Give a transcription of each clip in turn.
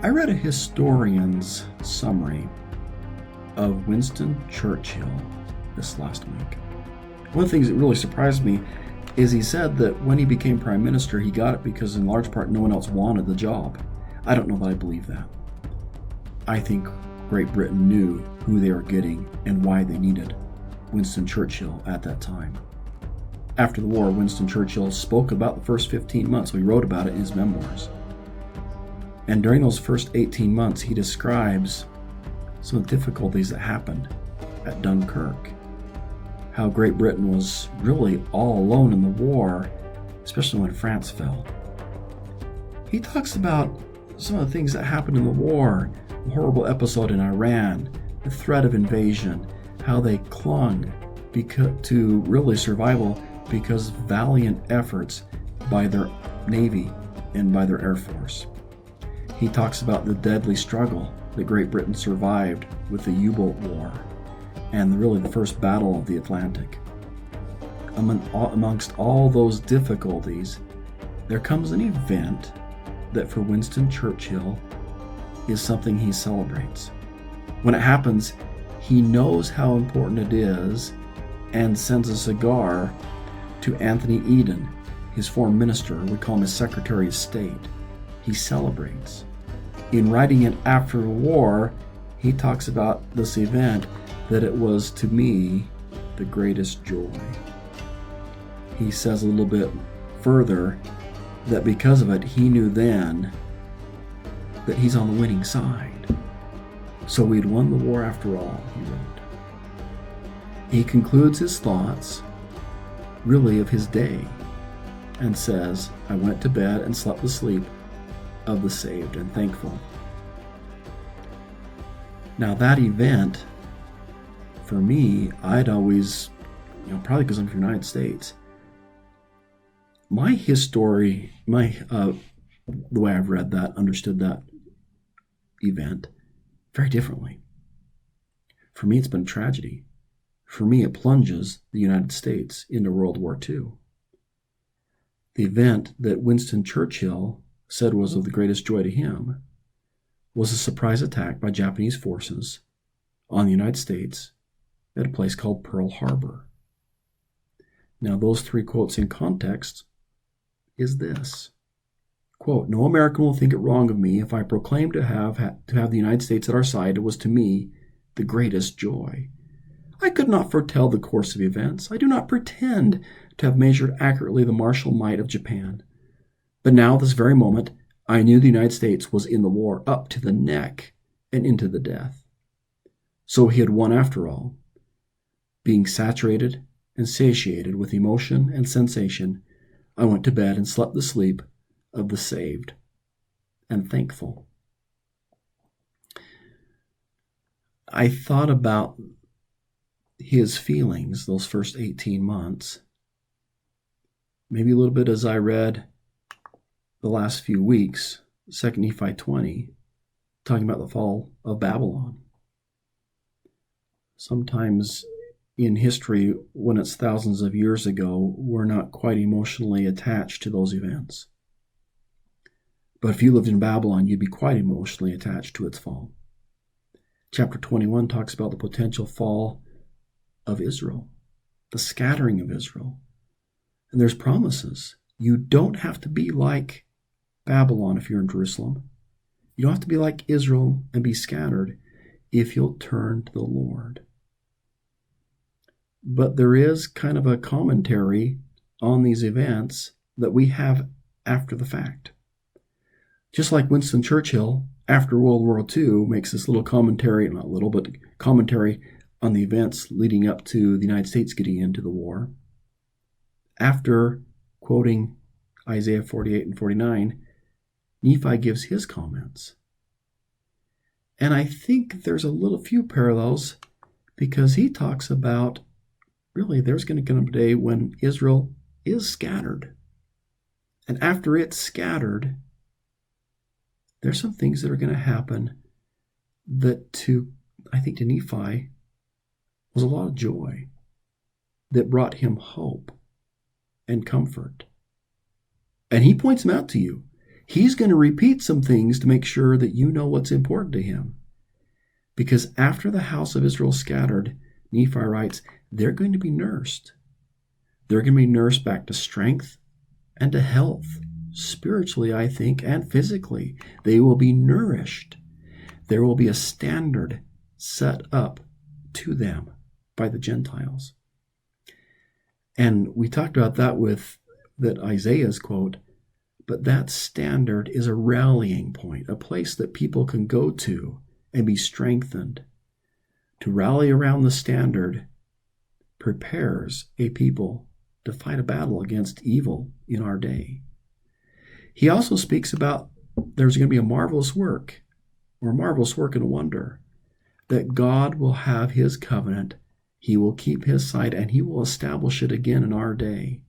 I read a historian's summary of Winston Churchill this last week. One of the things that really surprised me is he said that when he became prime minister, he got it because in large part no one else wanted the job. I don't know that I believe that. I think Great Britain knew who they were getting and why they needed Winston Churchill at that time. After the war, Winston Churchill spoke about the first 15 months. He wrote about it in his memoirs. And during those first 18 months, he describes some of the difficulties that happened at Dunkirk. How Great Britain was really all alone in the war, especially when France fell. He talks about some of the things that happened in the war, the horrible episode in Iran, the threat of invasion, how they clung to really survival because of valiant efforts by their Navy and by their Air Force. He talks about the deadly struggle that Great Britain survived with the U-boat war and really the first battle of the Atlantic. Amongst all those difficulties, there comes an event that for Winston Churchill is something he celebrates. When it happens, he knows how important it is and sends a cigar to Anthony Eden, his foreign minister. We call him his Secretary of State. He celebrates. In writing it after the war, he talks about this event that it was, to me, the greatest joy. He says a little bit further that because of it, he knew then that he's on the winning side. So we'd won the war after all, he wrote. He concludes his thoughts, really, of his day, and says, I went to bed and slept the sleep of the saved and thankful. Now that event, for me, I'd always, probably because I'm from the United States, my history, the way I've read that, understood that event, very differently. For me, it's been a tragedy. For me, it plunges the United States into World War II. The event that Winston Churchill said was of the greatest joy to him was a surprise attack by Japanese forces on the United States at a place called Pearl Harbor. Now, those three quotes in context is this. Quote, no American will think it wrong of me if I proclaim to have the United States at our side. It was to me the greatest joy. I could not foretell the course of events. I do not pretend to have measured accurately the martial might of Japan. But now, this very moment, I knew the United States was in the war up to the neck and into the death. So he had won after all. Being saturated and satiated with emotion and sensation, I went to bed and slept the sleep of the saved and thankful. I thought about his feelings those first 18 months, maybe a little bit as I read the last few weeks, 2 Nephi 20, talking about the fall of Babylon. Sometimes in history, when it's thousands of years ago, we're not quite emotionally attached to those events. But if you lived in Babylon, you'd be quite emotionally attached to its fall. Chapter 21 talks about the potential fall of Israel, the scattering of Israel. And there's promises. You don't have to be like Babylon if you're in Jerusalem. You don't have to be like Israel and be scattered if you'll turn to the Lord. But there is kind of a commentary on these events that we have after the fact. Just like Winston Churchill, after World War II, makes this little commentary, not little, but commentary on the events leading up to the United States getting into the war. After quoting Isaiah 48 and 49, Nephi gives his comments. And I think there's a few parallels because he talks about, really, there's going to come a day when Israel is scattered. And after it's scattered, there's some things that are going to happen that I think to Nephi was a lot of joy that brought him hope and comfort. And he points them out to you. He's going to repeat some things to make sure that you know what's important to him. Because after the house of Israel scattered, Nephi writes, they're going to be nursed. They're going to be nursed back to strength and to health, spiritually, I think, and physically. They will be nourished. There will be a standard set up to them by the Gentiles. And we talked about that with that Isaiah's quote, but that standard is a rallying point, a place that people can go to and be strengthened. To rally around the standard prepares a people to fight a battle against evil in our day. He also speaks about there's going to be a marvelous work, or a marvelous work and a wonder, that God will have his covenant, he will keep his side, and he will establish it again in our day.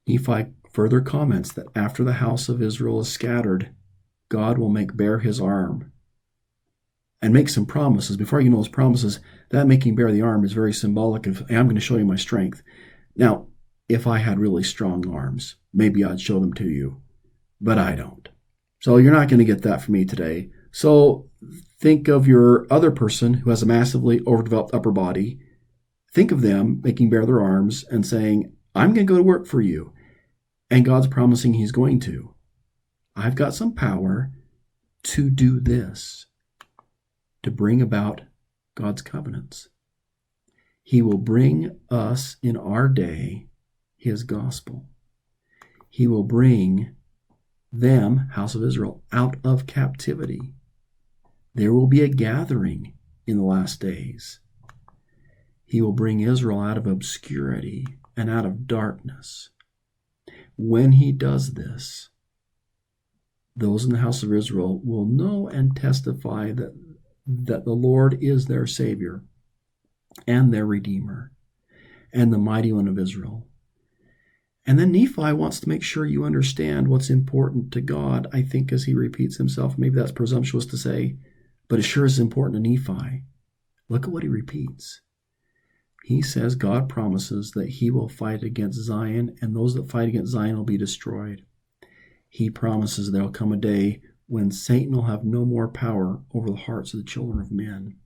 Nephi further comments that after the house of Israel is scattered, God will make bare his arm and make some promises. Before you know his promises, that making bare the arm is very symbolic of, hey, I'm going to show you my strength. Now, if I had really strong arms, maybe I'd show them to you, but I don't. So you're not going to get that from me today. So think of your other person who has a massively overdeveloped upper body. Think of them making bare their arms and saying, I'm going to go to work for you. And God's promising he's going to. I've got some power to do this, to bring about God's covenants. He will bring us in our day his gospel. He will bring them, house of Israel, out of captivity. There will be a gathering in the last days. He will bring Israel out of obscurity and out of darkness. When he does this, those in the house of Israel will know and testify that the Lord is their Savior and their Redeemer and the Mighty One of Israel. And then Nephi wants to make sure you understand what's important to God, I think, as he repeats himself. Maybe that's presumptuous to say, but it sure is important to Nephi. Look at what he repeats. He says God promises that he will fight against Zion, and those that fight against Zion will be destroyed. He promises there will come a day when Satan will have no more power over the hearts of the children of men.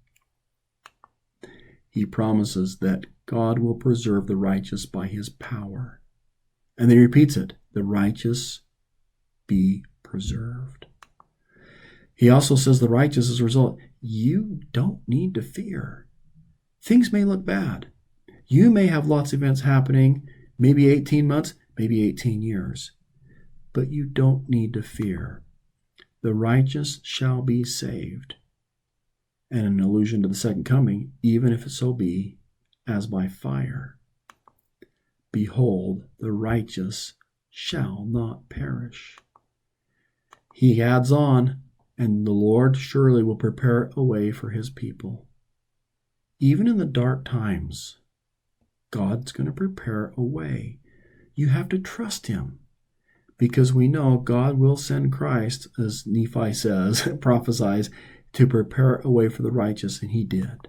He promises that God will preserve the righteous by his power. And then he repeats it, the righteous be preserved. He also says the righteous as a result, you don't need to fear. Things may look bad. You may have lots of events happening, maybe 18 months, maybe 18 years. But you don't need to fear. The righteous shall be saved. And an allusion to the second coming, even if it so be as by fire. Behold, the righteous shall not perish. He adds on, and the Lord surely will prepare a way for his people. Even in the dark times, God's going to prepare a way. You have to trust him, because we know God will send Christ, as Nephi says, prophesies, to prepare a way for the righteous, and he did.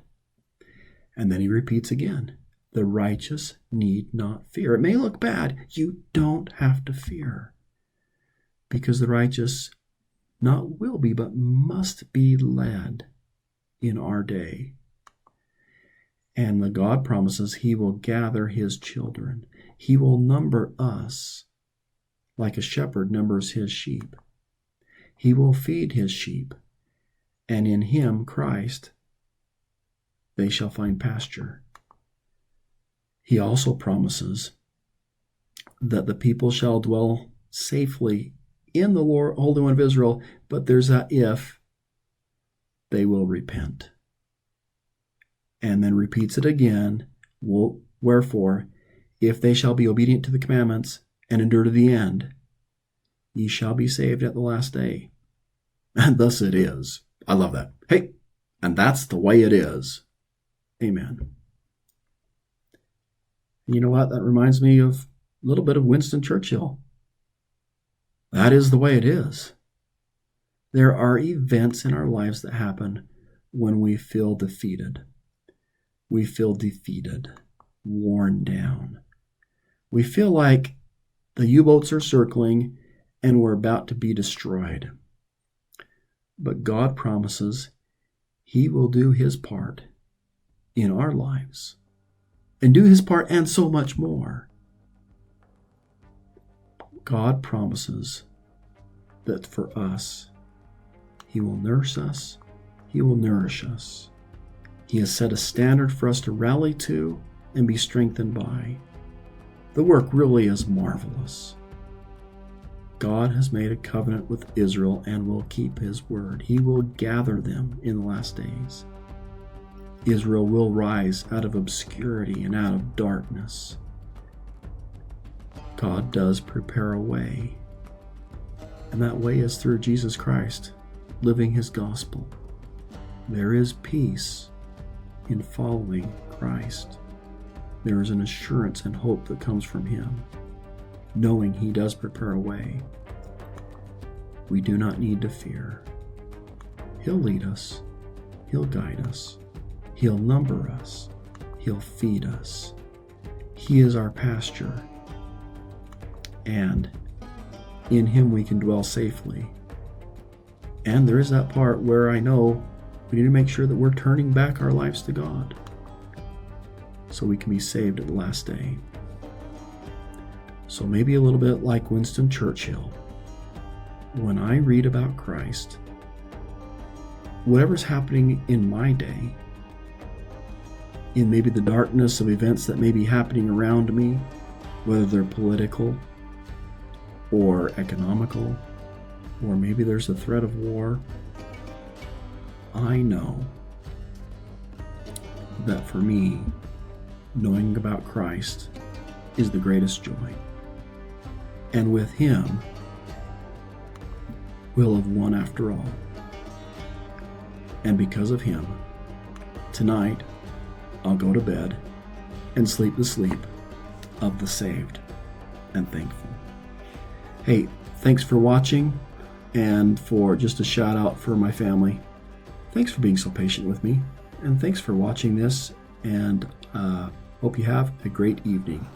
And then he repeats again, the righteous need not fear. It may look bad. You don't have to fear, because the righteous not will be, but must be led in our day. And the God promises he will gather his children. He will number us like a shepherd numbers his sheep. He will feed his sheep, and in him, Christ, they shall find pasture. He also promises that the people shall dwell safely in the Lord, Holy One of Israel, but there's that if they will repent. And then repeats it again, wherefore, if they shall be obedient to the commandments and endure to the end, ye shall be saved at the last day. And thus it is. I love that. Hey, and that's the way it is. Amen. You know what? That reminds me of a little bit of Winston Churchill. That is the way it is. There are events in our lives that happen when we feel defeated. We feel defeated, worn down. We feel like the U-boats are circling and we're about to be destroyed. But God promises He will do His part in our lives and do His part and so much more. God promises that for us, He will nurse us, He will nourish us. He has set a standard for us to rally to and be strengthened by. The work really is marvelous. God has made a covenant with Israel and will keep His word. He will gather them in the last days. Israel will rise out of obscurity and out of darkness. God does prepare a way, and that way is through Jesus Christ, living His gospel. There is peace in following Christ. There is an assurance and hope that comes from Him, knowing He does prepare a way. We do not need to fear. He'll lead us. He'll guide us. He'll number us. He'll feed us. He is our pasture, and in Him we can dwell safely. And there is that part where I know we need to make sure that we're turning back our lives to God so we can be saved at the last day. So maybe a little bit like Winston Churchill, when I read about Christ, whatever's happening in my day, in maybe the darkness of events that may be happening around me, whether they're political or economical, or maybe there's a threat of war, I know that for me, knowing about Christ is the greatest joy. And with Him, we'll have won after all. And because of Him, tonight, I'll go to bed and sleep the sleep of the saved and thankful. Hey, thanks for watching, and for just a shout out for my family. Thanks for being so patient with me, and thanks for watching this, and hope you have a great evening.